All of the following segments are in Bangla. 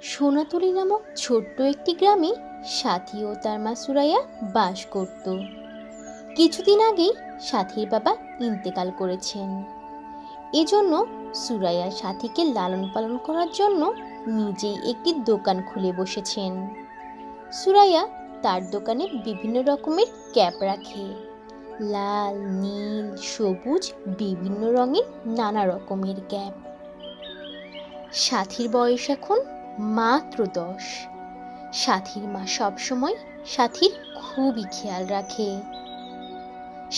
সোনাতুলি নামক ছোট্ট একটি গ্রামে সাথী ও তার মা সুরাইয়া বাস করত। কিছুদিন আগেই সাথীর বাবা ইন্তেকাল করেছেন। এজন্য সুরাইয়া সাথীকে লালন পালন করার জন্য নিজেই একটি দোকান খুলে বসেছেন। সুরাইয়া তার দোকানে বিভিন্ন রকমের ক্যাপ রাখে, লাল, নীল, সবুজ, বিভিন্ন রঙের নানা রকমের ক্যাপ। সাথীর বয়স এখন মাত্র 10। সাথীর মা সবসময় সাথীর খুবই খেয়াল রাখে।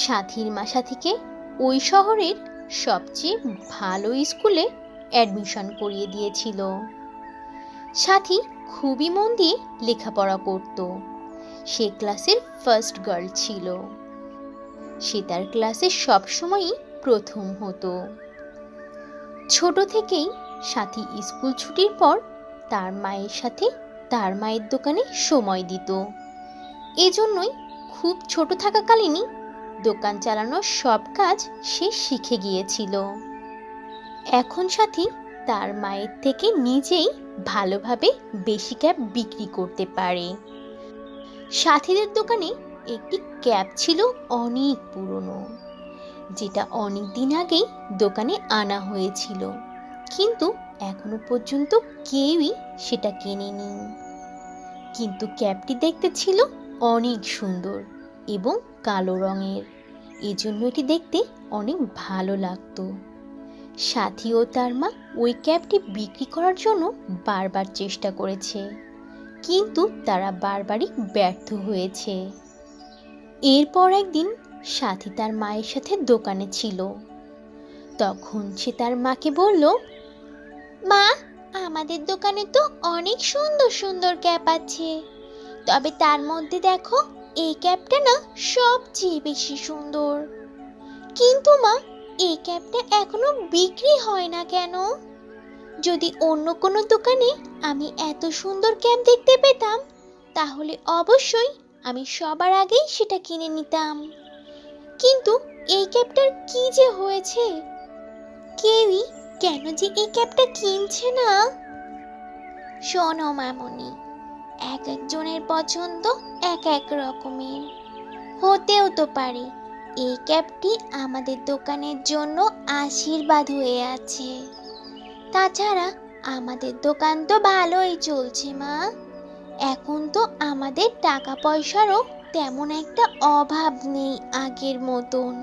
সাথীর মা সাথীকে ওই শহরের সবচেয়ে ভালো স্কুলে অ্যাডমিশন করিয়ে দিয়েছিল। সাথী খুবই মন দিয়ে লেখাপড়া করত। সে ক্লাসের ফার্স্ট গার্ল ছিল। সে তার ক্লাসে সবসময়ই প্রথম হতো। ছোট থেকেই সাথী স্কুল ছুটির পর তার মায়ের সাথে তার মায়ের দোকানে সময় দিত। এজন্যই খুব ছোট থাকাকালীনই দোকান চালানোর সব কাজ সে শিখে গিয়েছিল। এখন সাথী তার মায়ের থেকে নিজেই ভালোভাবে বেশি ক্যাপ বিক্রি করতে পারে। সাথীদের দোকানে একটি ক্যাপ ছিল অনেক পুরনো, যেটা অনেক দিন আগেই দোকানে আনা হয়েছিল, কিন্তু এখনো পর্যন্ত কেউই সেটা কেনেনি। কিন্তু ক্যাপটি দেখতে ছিল অনেক সুন্দর এবং কালো রঙের, এজন্য এটি দেখতে অনেক ভালো লাগতো। সাথী ও তার মা ওই ক্যাপটি বিক্রি করার জন্য বারবার চেষ্টা করেছে, কিন্তু তারা বারবারই ব্যর্থ হয়েছে। এরপর একদিন সাথী তার মায়ের সাথে দোকানে ছিল। তখন সে তার মাকে বলল, মা, আমাদের দোকানে তো অনেক সুন্দর সুন্দর ক্যাপ আছে, তবে তার মধ্যে দেখো এই ক্যাপটা না সবচেয়ে বেশি সুন্দর। কিন্তু মা, এই ক্যাপটা এখনো বিক্রি হয় না কেন? যদি অন্য কোনো দোকানে আমি এত সুন্দর ক্যাপ দেখতে পেতাম, তাহলে অবশ্যই আমি সবার আগেই সেটা কিনে নিতাম। কিন্তু এই ক্যাপটার কি যে হয়েছে, কেউই কেন যে এই ক্যাপটা কিনছে না? শোনো মামুনি, এক একজনের পছন্দ এক এক রকমের। হতেও তো পারে এই ক্যাপটি আমাদের দোকানের জন্য আশীর্বাদ হয়ে আছে। তাছাড়া আমাদের দোকান তো ভালোই চলছে মা। এখন তো আমাদের টাকা পয়সারও তেমন একটা অভাব নেই আগের মতন।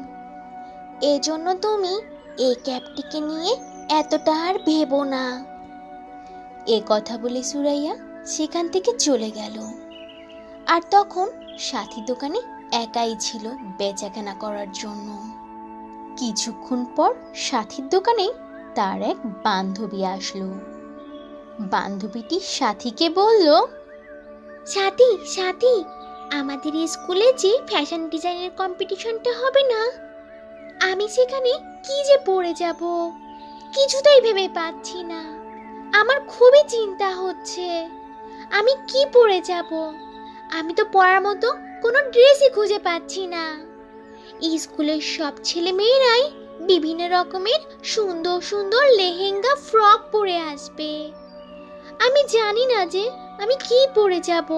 এজন্য তুমি এই ক্যাপটিকে নিয়ে এতটা আর ভেবো না। এ কথা বলে সুরাইয়া সেখান থেকে চলে গেল। আর তখন সাথী দোকানে একাই ছিল বেচাকেনা করার জন্য। কিছুক্ষণ পর সাথীর দোকানে তার এক বান্ধবী আসলো। বান্ধবীটি সাথীকে বলল, সাথী সাথী, আমাদের স্কুলে যে ফ্যাশন ডিজাইনের কম্পিটিশনটা হবে না, আমি সেখানে কি যে পরে যাব কিছুতেই ভেবে পাচ্ছি না। আমার খুবই চিন্তা হচ্ছে, আমি কি পরে যাব? আমি তো পরার মতো কোনো ড্রেসই খুঁজে পাচ্ছি না। স্কুলের সব ছেলে মেয়েরাই বিভিন্ন রকমের সুন্দর সুন্দর লেহেঙ্গা, ফ্রক পরে আসবে। আমি জানি না যে আমি কি পরে যাব,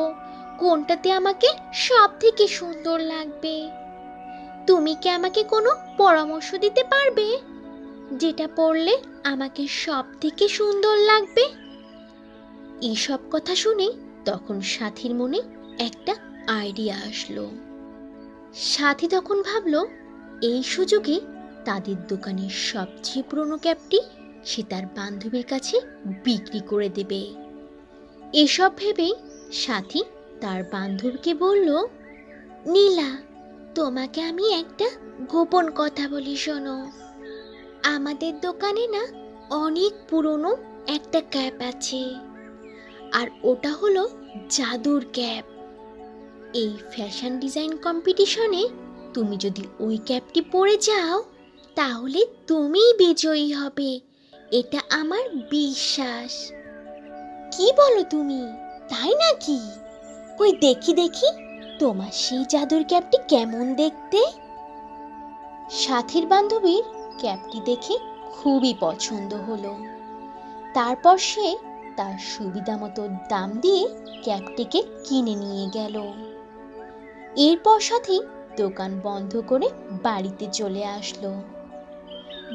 কোনটাতে আমাকে সব থেকে সুন্দর লাগবে। তুমি কি আমাকে কোনো পরামর্শ দিতে পারবে, যেটা পরলে আমাকে সব থেকে সুন্দর লাগবে? এইসব কথা শুনে তখন সাথীর মনে একটা আইডিয়া আসলো। সাথী তখন ভাবলো, এই সুযোগে তাদের দোকানের সবচেয়ে পুরনো ক্যাপটি সে তার বান্ধবীর কাছে বিক্রি করে দেবে। এসব ভেবেই সাথী তার বান্ধবীকে বলল, নীলা, তোমাকে আমি একটা গোপন কথা বলি, শোনো। আমাদের দোকানে না অনেক পুরনো একটা ক্যাপ আছে, আর ওটা হলো জাদুর ক্যাপ। এই ফ্যাশন ডিজাইন কম্পিটিশনে তুমি যদি ওই ক্যাপটি পরে যাও, তাহলে তুমিই বিজয়ী হবে, এটা আমার বিশ্বাস। কি বলো তুমি, তাই নাকি? কই দেখি দেখি তোমার সেই জাদুর ক্যাপটি কেমন দেখতে। সাথীর বান্ধবীর ক্যাপটি দেখে খুবই পছন্দ হলো। তারপর সে তার সুবিধা মতো দাম দিয়ে ক্যাপটিকে কিনে নিয়ে গেল। এরপর সাথী দোকান বন্ধ করে বাড়িতে চলে আসলো।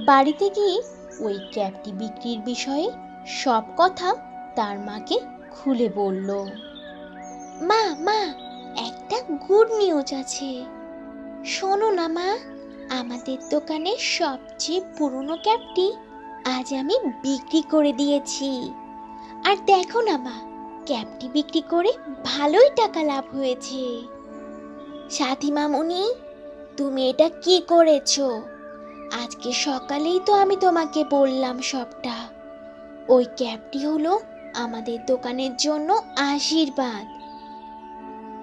বাড়িতে গিয়ে ওই ক্যাপটি বিক্রির বিষয়ে সব কথা তার মাকে খুলে বলল। মা মা, একটা গুড নিউজ আছে, শোনো না মা, আমাদের দোকানের সবচেয়ে পুরনো ক্যাপটি আজ আমি বিক্রি করে দিয়েছি। আর দেখো না মা, ক্যাপটি বিক্রি করে ভালোই টাকা লাভ হয়েছে। সাথী মামুনি, তুমি এটা কি করেছো? আজকে সকালেই তো আমি তোমাকে বললাম সবটা। ওই ক্যাপটি হলো আমাদের দোকানের জন্য আশীর্বাদ।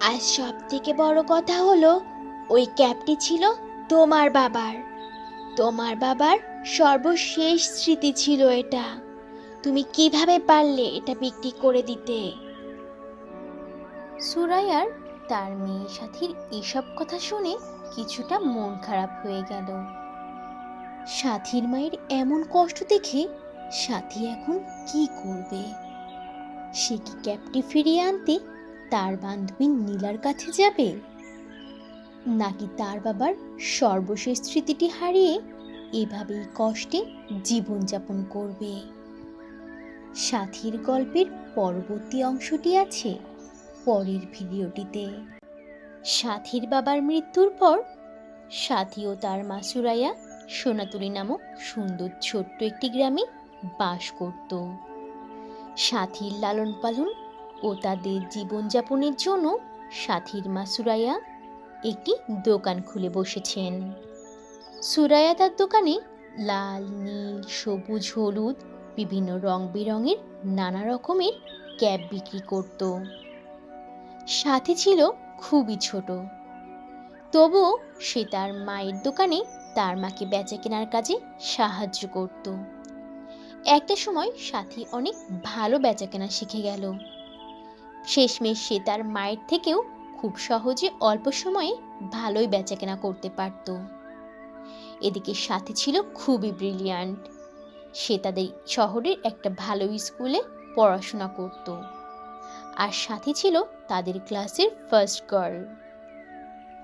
আর সব থেকে বড় কথা হলো, ওই ক্যাপটি ছিল তোমার বাবার। তোমার বাবার সর্বশেষ স্মৃতি ছিল এটা। তুমি কিভাবে পারলে এটা বিক্রি করে দিতে? সুরাইয়ার তার মেয়ে সাথীর এসব কথা শুনে কিছুটা মন খারাপ হয়ে গেল। সাথীর মায়ের এমন কষ্ট দেখে সাথী এখন কি করবে? সে কি ক্যাপটি ফিরিয়ে আনতে তার বান্ধবী নীলার কাছে যাবে, নাকি তার বাবার সর্বশেষ স্মৃতিটি হারিয়ে এভাবেই কষ্টে জীবনযাপন করবে? সাথীর গল্পের পরবর্তী অংশটি আছে পরের ভিডিওটিতে। সাথীর বাবার মৃত্যুর পর সাথী ও তার মা সুরাইয়া সোনাতুলি নামক সুন্দর ছোট্ট একটি গ্রামে বাস করত। সাথীর লালন পালন ও তাদের জীবনযাপনের জন্য সাথীর মা সুরাইয়া একটি দোকান খুলে বসেছেন। সুরাইয়া তার দোকানে লাল, নীল, সবুজ, হলুদ বিভিন্ন রং বেরঙের নানা রকমের ক্যাপ বিক্রি করত। সাথী ছিল খুবই ছোট, তবুও সে তার মায়ের দোকানে তার মাকে বেচা কেনার কাজে সাহায্য করত। একটা সময় সাথী অনেক ভালো বেচা কেনা শিখে গেল। শেষমেশ সে তার মায়ের থেকেও খুব সহজে অল্প সময়ে ভালোই বেচা কেনা করতে পারত। এদিকে সাথী ছিল খুবই ব্রিলিয়ান্ট। সে তাদের শহরের একটা ভালো স্কুলে পড়াশোনা করত, আর সাথী ছিল তাদের ক্লাসের ফার্স্ট গার্ল।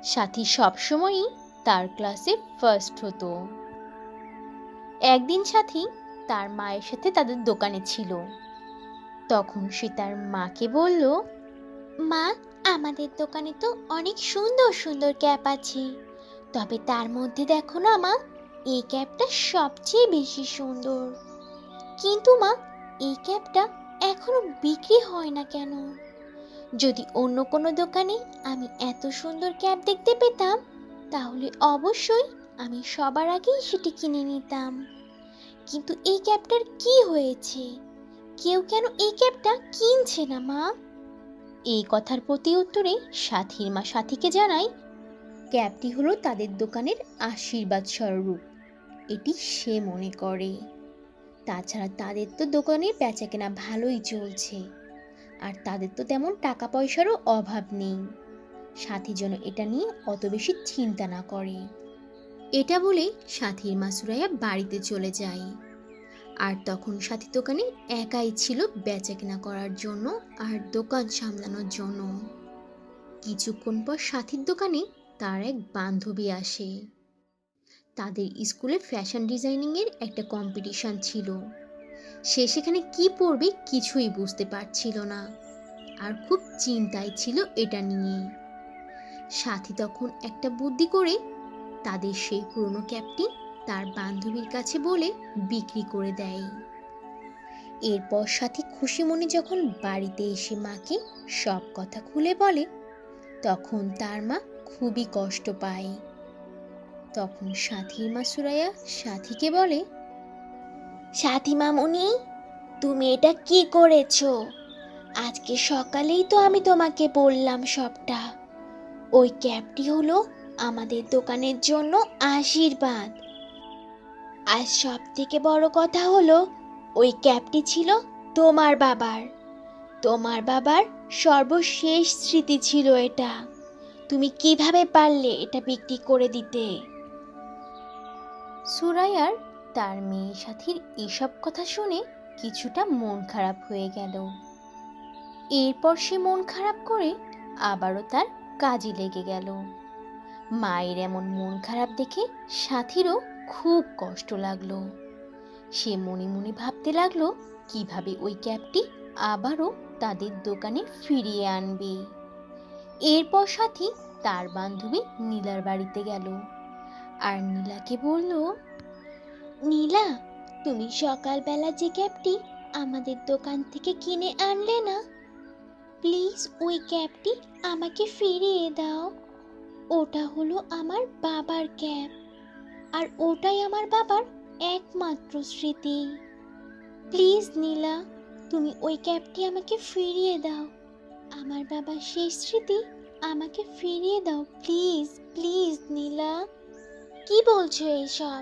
সাথী সবসময়ই তার ক্লাসে ফার্স্ট হতো। একদিন সাথী তার মায়ের সাথে তাদের দোকানে ছিল। তখন সে তার মাকে বলল, মা, আমাদের দোকানে তো অনেক সুন্দর সুন্দর ক্যাপ আছে, তবে তার মধ্যে দেখো না মা, এই ক্যাপটা সবচেয়ে বেশি সুন্দর। কিন্তু মা, এই ক্যাপটা এখনো বিক্রি হয় না কেন? যদি অন্য কোনো দোকানে আমি এত সুন্দর ক্যাপ দেখতে পেতাম, তাহলে অবশ্যই আমি সবার আগেই সেটি কিনে নিতাম। কিন্তু এই ক্যাপটার কি হয়েছে? কেউ কেন এই ক্যাপটা কিনছে না মা? এই কথার প্রতি উত্তরে সাথীর মা সাথীকে জানায়, ক্যাপটি হলো তাদের দোকানের আশীর্বাদ স্বরূপ, এটি সে মনে করে। তাছাড়া তাদের তো দোকানের বেচাকেনা ভালোই চলছে, আর তাদের তো তেমন টাকা পয়সারও অভাব নেই। সাথী যেন এটা নিয়ে অত বেশি চিন্তা না করে। এটা বলে সাথীর মা সুরাইয়া বাড়িতে চলে যায়। আর তখন সাথী দোকানে একাই ছিল বেচাকেনা করার জন্য আর দোকান সামলানোর জন্য। কিছুক্ষণ পর সাথীর দোকানে তার এক বান্ধবী আসে। তাদের স্কুলে ফ্যাশন ডিজাইনিংয়ের একটা কম্পিটিশন ছিল। সে সেখানে কি পরবে কিছুই বুঝতে পারছিল না, আর খুব চিন্তায় ছিল এটা নিয়ে। সাথী তখন একটা বুদ্ধি করে তাদের সেই পুরনো ক্যাপটি তার বান্ধবীর কাছে বলে বিক্রি করে দেয়। এরপর সাথী খুশি মনে যখন বাড়িতে এসে মাকে সব কথা খুলে বলে, তখন তার মা খুবই কষ্ট পায়। তখন সাথীর মা সুরাইয়া সাথীকে বলে, সাথী মামুনি, তুমি এটা কি করেছো? আজকে সকালেই তো আমি তোমাকে বললাম সবটা। ওই ক্যাপটি হলো আমাদের দোকানের জন্য আশীর্বাদ। আর সব থেকে বড় কথা হলো, ওই ক্যাপটি ছিল তোমার বাবার। তোমার বাবার সর্বশেষ স্মৃতি ছিল এটা। তুমি কিভাবে পারলে এটা বিক্রি করে দিতে? সুরাইয়ার তার মেয়ে সাথীর এসব কথা শুনে কিছুটা মন খারাপ হয়ে গেল। এরপর সে মন খারাপ করে আবারও তার কাজে লেগে গেল। মায়ের এমন মন খারাপ দেখে সাথীরও খুব কষ্ট লাগলো। সে মনে মনে ভাবতে লাগলো কিভাবে ওই ক্যাপটি আবারও তাদের দোকানে ফিরিয়ে আনবে। এরপর সাথী তার বান্ধবী নীলার বাড়িতে গেল আর নীলাকে বলল, নীলা, তুমি সকালবেলা যে ক্যাপটি আমাদের দোকান থেকে কিনে আনলে না, প্লিজ ওই ক্যাপটি আমাকে ফিরিয়ে দাও। ওটা হলো আমার বাবার ক্যাপ, আর ওটাই আমার বাবার একমাত্র স্মৃতি। প্লিজ নীলা, তুমি ওই ক্যাপটি আমাকে ফিরিয়ে দাও। আমার বাবার সেই স্মৃতি আমাকে ফিরিয়ে দাও, প্লিজ প্লিজ নীলা। কি বলছো এইসব?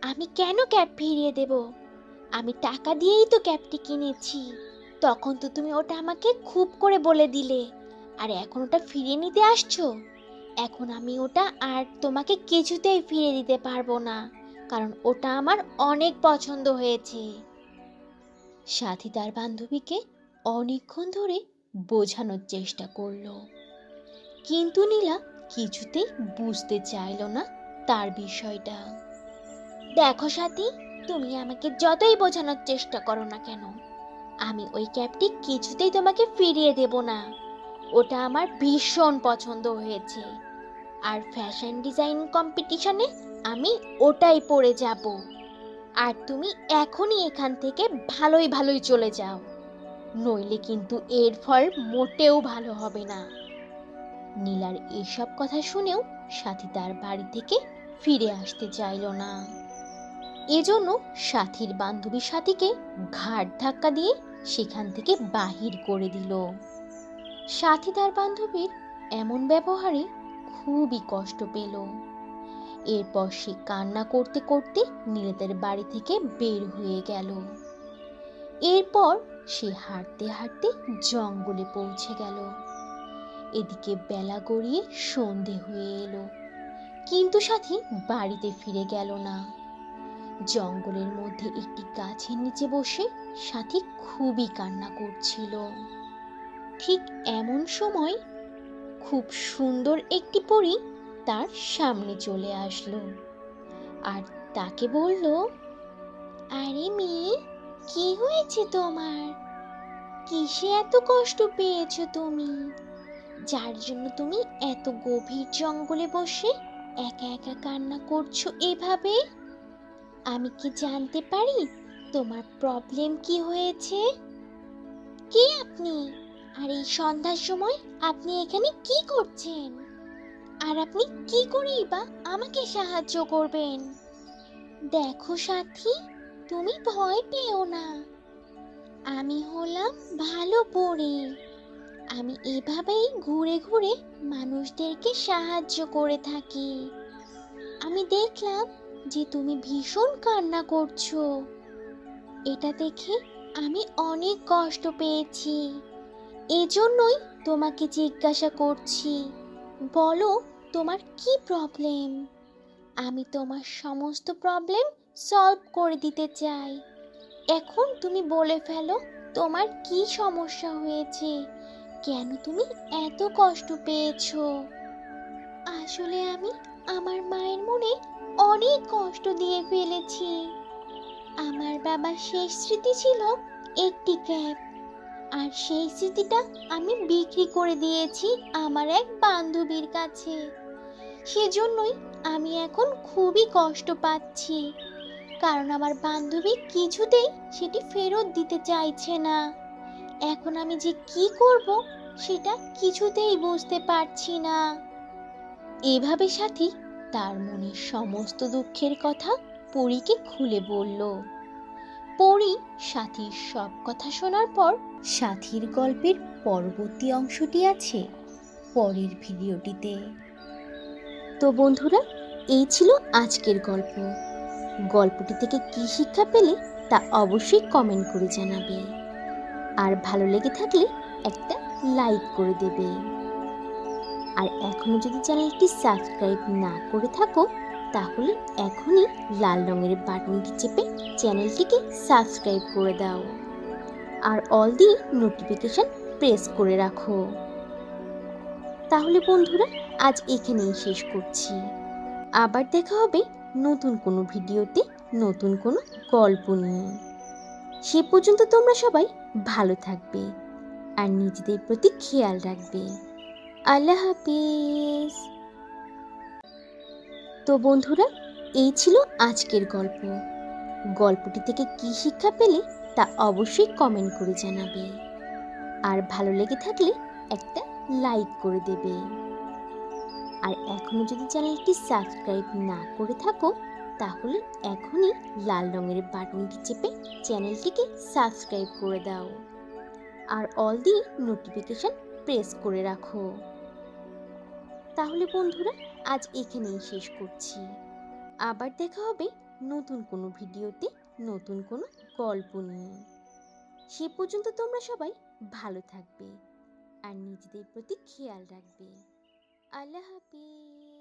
আমি কেন ক্যাপ ফিরিয়ে দেব? আমি টাকা দিয়েই তো ক্যাপটি কিনেছি। তখন তো তুমি ওটা আমাকে খুব করে বলে দিলে, আর এখন ওটা ফিরিয়ে নিতে আসছো। এখন আমি ওটা আর তোমাকে কিছুতেই ফিরিয়ে দিতে পারবো না, কারণ ওটা আমার অনেক পছন্দ হয়েছে। সাথী তার বান্ধবীকে অনেকক্ষণ ধরে বোঝানোর চেষ্টা করলো, কিন্তু নীলা কিছুতেই বুঝতে চাইল না তার বিষয়টা। দেখো সাথী, তুমি আমাকে যতই বোঝানোর চেষ্টা করো না কেন, আমি ওই ক্যাপটি কিছুতেই তোমাকে ফিরিয়ে দেব না। ওটা আমার ভীষণ পছন্দ হয়েছে, আর ফ্যাশন ডিজাইন কম্পিটিশনে আমি ওটাই পরে যাব। আর তুমি এখনই এখান থেকে ভালোই ভালোই চলে যাও, নইলে কিন্তু এর ফল মোটেও ভালো হবে না। নীলার এসব কথা শুনেও সাথী তার বাড়ি থেকে ফিরে আসতে চাইল না। এজন্য সাথীর বান্ধবী সাথীকে ঘাড় ধাক্কা দিয়ে সেখান থেকে বাহির করে দিল। সাথী তার বান্ধবীর এমন ব্যবহারে খুবই কষ্ট পেল। এরপর সে কান্না করতে করতে নীলাদের বাড়ি থেকে বের হয়ে গেল। এরপর সে হাঁটতে হাঁটতে জঙ্গলে পৌঁছে গেল। এদিকে বেলা গড়িয়ে সন্ধে হয়ে এলো, কিন্তু সাথী বাড়িতে ফিরে গেল না। জঙ্গলের মধ্যে একটি গাছের নিচে বসে সাথী খুবই কান্না করছিল। ঠিক এমন সময় খুব সুন্দর একটি পরী তার সামনে চলে আসলো আর তাকে বলল, আরে মেয়ে, কি হয়েছে তোমার? কিসে এত কষ্ট পেয়েছো তুমি, যার জন্য তুমি এত গভীর জঙ্গলে বসে একা একা কান্না করছো এভাবে? আমি কি জানতে পারি তোমার প্রবলেম কি হয়েছে? কে আপনি? আর এই সন্ধ্যার সময় আপনি এখানে কি করছেন? আর আপনি কি করেই বা আমাকে সাহায্য করবেন? দেখো সাথী, তুমি ভয় পেও না। আমি হলাম ভালো পরী। আমি এভাবেই ঘুরে ঘুরে মানুষদেরকে সাহায্য করে থাকি। আমি দেখলাম যে তুমি ভীষণ কান্না করছো। এটা দেখে আমি অনেক কষ্ট পেয়েছি। এজন্যই তোমাকে জিজ্ঞাসা করছি, বলো তোমার কি প্রবলেম? আমি তোমার সমস্ত প্রবলেম সলভ করে দিতে চাই। এখন তুমি বলে ফেলো তোমার কি সমস্যা হয়েছে, কেন তুমি এত কষ্ট পেয়েছো? আসলে আমি আমার মায়ের মনে অনেক কষ্ট দিয়ে ফেলেছি। আমার বাবার শেষ স্মৃতি ছিল একটি ক্যাপ, আর সেই স্মৃতিটা আমি বিক্রি করে দিয়েছি আমার এক বান্ধবীর কাছে। সেজন্যই আমি এখন খুবই কষ্ট পাচ্ছি, কারণ আমার বান্ধবী কিছুতেই সেটি ফেরত দিতে চাইছে না। এখন আমি যে কি করব সেটা কিছুতেই বুঝতে পারছি না। এভাবে সাথী তার মনের সমস্ত দুঃখের কথা পরীকে খুলে বলল। পরী সাথীর সব কথা শোনার পর সাথীর গল্পের পরবর্তী অংশটি আছে পরের ভিডিওটিতে। তো বন্ধুরা, এই ছিল আজকের গল্প। গল্পটি থেকে কি শিক্ষা পেলে তা অবশ্যই কমেন্ট করে জানাবে, আর ভালো লেগে থাকলে একটা লাইক করে দেবে। আর এখনো যদি চ্যানেলটি সাবস্ক্রাইব না করে থাকো তাহলে এখনই লাল রঙের বাটনটি চেপে চ্যানেলটিকে সাবস্ক্রাইব করে দাও আর অল দিয়ে নোটিফিকেশন প্রেস করে রাখো। তাহলে বন্ধুরা, আজ এখানেই শেষ করছি। আবার দেখা হবে নতুন কোনো ভিডিওতে, নতুন কোনো গল্প নিয়ে। সে পর্যন্ত তোমরা সবাই ভালো থাকবে আর নিজেদের প্রতি খেয়াল রাখবে। আল্লাহ হাফিজ। তো বন্ধুরা, এই ছিল আজকের গল্প। গল্পটি থেকে কি শিক্ষা পেলে তা অবশ্যই কমেন্ট করে জানাবে। আর ভালো লেগে থাকলে একটা লাইক করে দেবে। আর এখনো যদি চ্যানেলটি সাবস্ক্রাইব না করে থাকো, তাহলে এখনই লাল রঙের বাটনটি চেপে চ্যানেলটিকে সাবস্ক্রাইব করে দাও আর অল দিয়ে নোটিফিকেশন প্রেস করে রাখো। তাহলে বন্ধুরা, আজ এখানেই শেষ করছি। আবার দেখা হবে নতুন কোনো ভিডিওতে, নতুন কোনো গল্প নিয়ে। সে পর্যন্ত তোমরা সবাই ভালো থাকবে আর নিজেদের প্রতি খেয়াল রাখবে। আল্লাহ হাফিজ।